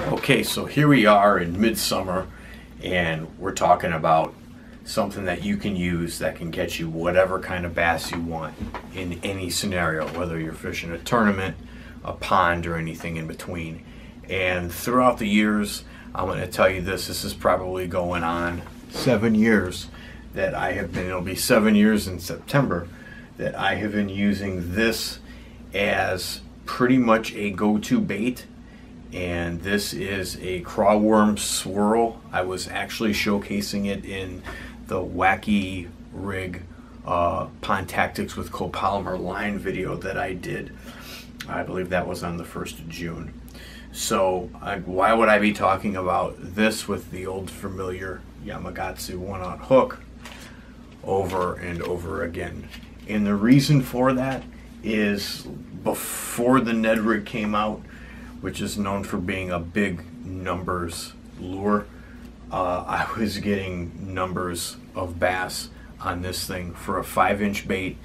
Okay, so here we are in midsummer, and we're talking about something that you can use that can get you whatever kind of bass you want in any scenario, whether you're fishing a tournament, a pond, or anything in between. And throughout the years, I'm going to tell you this is probably going on 7 years that I have been, it'll be 7 years in September, that I have been using this as pretty much a go-to bait. And this is a craw worm swirl. I was actually showcasing it in the Wacky rig pond tactics with copolymer line video that I did. I believe that was on the 1st of June. So why would I be talking about this with the old familiar Yamagatsu 1/0 hook over and over again? And the reason for that is before the Ned rig came out, which is known for being a big numbers lure, I was getting numbers of bass on this thing for a 5-inch bait.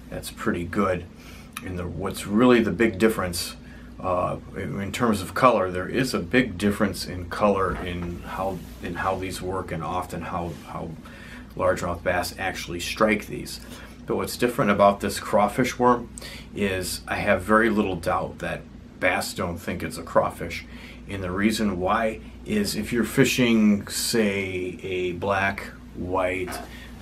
That's pretty good. And what's really the big difference in terms of color, there is a big difference in color in how these work, and often how largemouth bass actually strike these. But what's different about this crawfish worm is I have very little doubt that bass don't think it's a crawfish. And the reason why is if you're fishing, say, a black, white,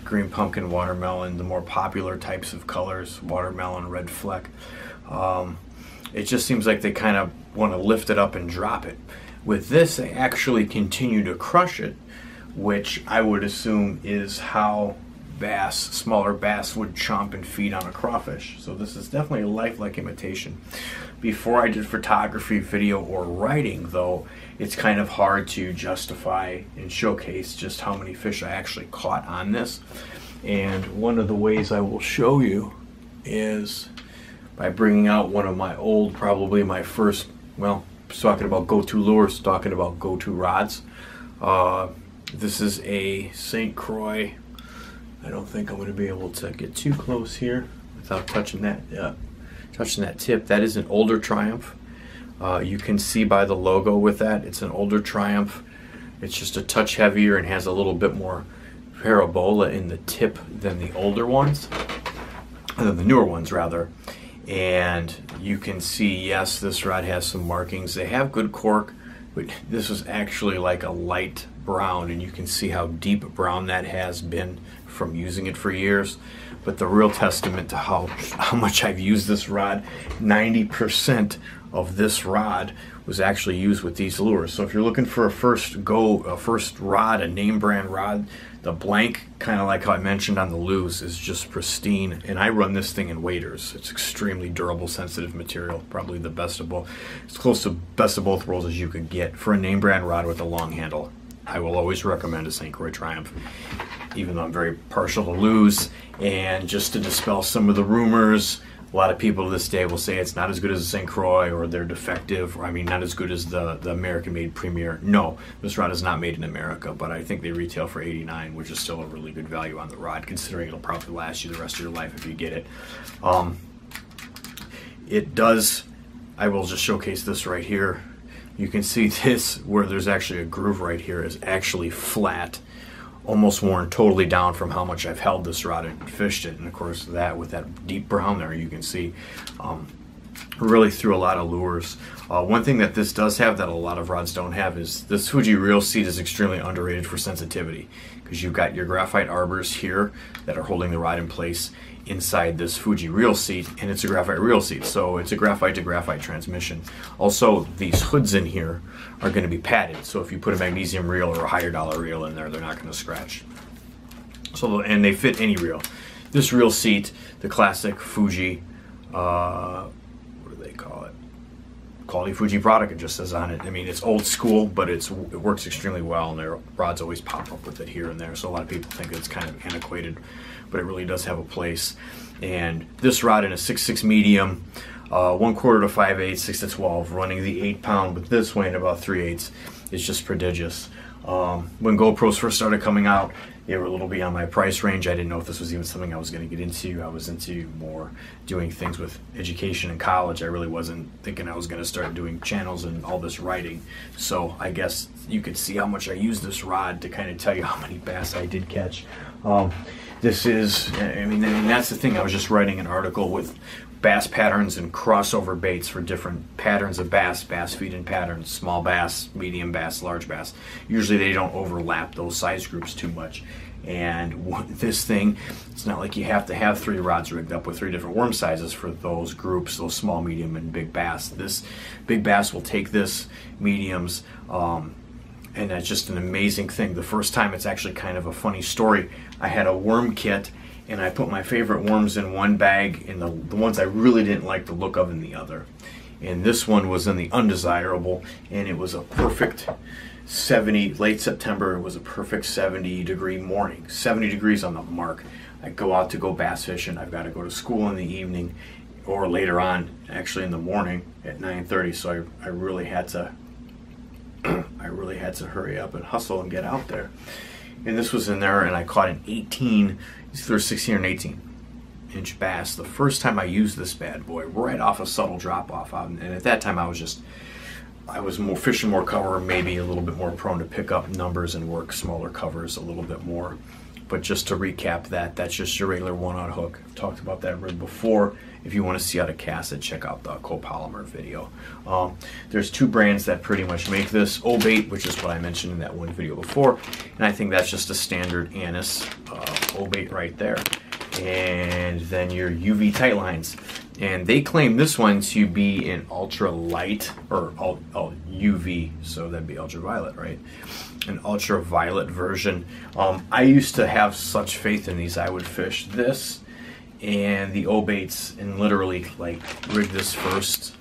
green pumpkin, watermelon, the more popular types of colors, watermelon, red fleck, it just seems like they kind of want to lift it up and drop it. With this, they actually continue to crush it, which I would assume is how bass, smaller bass, would chomp and feed on a crawfish. So this is definitely a lifelike imitation. Before I did photography, video, or writing, though, it's kind of hard to justify and showcase just how many fish I actually caught on this. And one of the ways I will show you is by bringing out one of my old, probably my first, well, talking about go-to lures, talking about go-to rods. This is a St. Croix. I don't think I'm going to be able to get too close here without touching that tip. That is an older Triumph. You can see by the logo with that, it's an older Triumph. It's just a touch heavier and has a little bit more parabola in the tip than the older ones, than the newer ones rather. And you can see, yes, this rod has some markings. They have good cork, but this was actually like a light brown, and you can see how deep brown that has been from using it for years. But the real testament to how much I've used this rod, 90% of this rod was actually used with these lures. So if you're looking for a first rod, a name brand rod, the blank, kind of like how I mentioned on the Lose, is just pristine. And I run this thing in waders. It's extremely durable, sensitive material, probably the best of both. It's close to best of both worlds as you could get for a name brand rod with a long handle. I will always recommend a St. Croix Triumph, even though I'm very partial to Lose. And just to dispel some of the rumors, a lot of people to this day will say it's not as good as a St. Croix, or they're defective, or I mean not as good as the American-made Premier. No, this rod is not made in America, but I think they retail for $89, which is still a really good value on the rod, considering it'll probably last you the rest of your life if you get it. It does, I will just showcase this right here. You can see this, where there's actually a groove right here, is actually flat, almost worn totally down from how much I've held this rod and fished it. And of course, that with that deep brown there, you can see really threw a lot of lures. One thing that this does have that a lot of rods don't have is this Fuji reel seat is extremely underrated for sensitivity, because you've got your graphite arbors here that are holding the rod in place inside this Fuji reel seat, and it's a graphite reel seat, so it's a graphite to graphite transmission. Also, these hoods in here are going to be padded, so if you put a magnesium reel or a higher dollar reel in there, they're not going to scratch. So, and they fit any reel. This reel seat, the classic Fuji, what do they call it? Quality Fuji product, it just says on it. I mean, it's old school, but it works extremely well, and their rods always pop up with it here and there, so a lot of people think it's kind of antiquated, but it really does have a place. And this rod in a 6.6 medium, 1/4 to 5/8, 6 to 12, running the 8-pound, but this weighing about 3/8 is just prodigious. When GoPros first started coming out, They were a little beyond my price range. I didn't know if this was even something I was going to get into. I was into more doing things with education in college. I really wasn't thinking I was going to start doing channels and all this writing. So I guess you could see how much I use this rod to kind of tell you how many bass I did catch. This is, I mean, that's the thing. I was just writing an article with bass patterns and crossover baits for different patterns of bass feeding patterns, small bass, medium bass, large bass. Usually they don't overlap those size groups too much. And this thing, it's not like you have to have 3 rods rigged up with 3 different worm sizes for those groups, those small, medium, and big bass. This big bass will take this mediums, and that's just an amazing thing. The first time, it's actually kind of a funny story. I had a worm kit, and I put my favorite worms in one bag and the ones I really didn't like the look of in the other. And this one was in the undesirable, and it was a perfect 70, late September, it was a perfect 70-degree morning. 70 degrees on the mark. I go out to go bass fishing. I've got to go to school in the evening or later on, actually in the morning at 9:30, so I really had to hurry up and hustle and get out there. And this was in there, and I caught an 18, either 16 or an 18-inch bass. The first time I used this bad boy, right off a subtle drop-off. And at that time, I was more fishing more cover, maybe a little bit more prone to pick up numbers and work smaller covers a little bit more. But just to recap that's just your regular 1/0 hook. I've talked about that rig before. If you want to see how to cast it, check out the copolymer video. There's 2 brands that pretty much make this. O-Bait, which is what I mentioned in that one video before, and I think that's just a standard anise O-Bait right there. And then your UV tight lines, and they claim this one to be an ultra light, or UV, so that'd be ultraviolet, right? An ultraviolet version. I used to have such faith in these. I would fish this and the O-Baits and literally like rig this first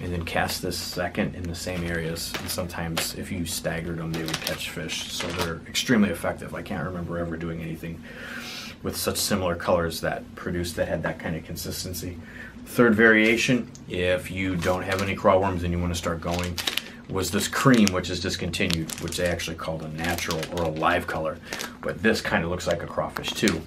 and then cast this second in the same areas, and sometimes if you staggered them they would catch fish. So they're extremely effective. I can't remember ever doing anything with such similar colors that had that kind of consistency. Third variation, if you don't have any craw worms and you want to start going, was this cream, which is discontinued, which they actually called a natural or a live color. But this kind of looks like a crawfish too.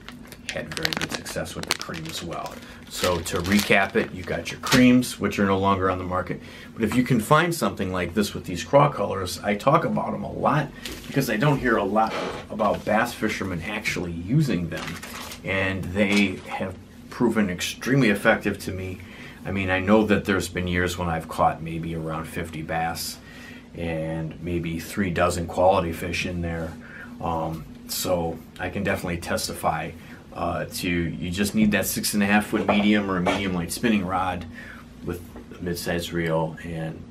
Had very good success with the cream as well. So to recap it, you got your creams, which are no longer on the market. But if you can find something like this with these craw colors, I talk about them a lot because I don't hear a lot about bass fishermen actually using them. And they have proven extremely effective to me. I mean, I know that there's been years when I've caught maybe around 50 bass and maybe 3 dozen quality fish in there. So I can definitely testify you just need that 6.5 foot medium or a medium light spinning rod with a mid-sized reel, and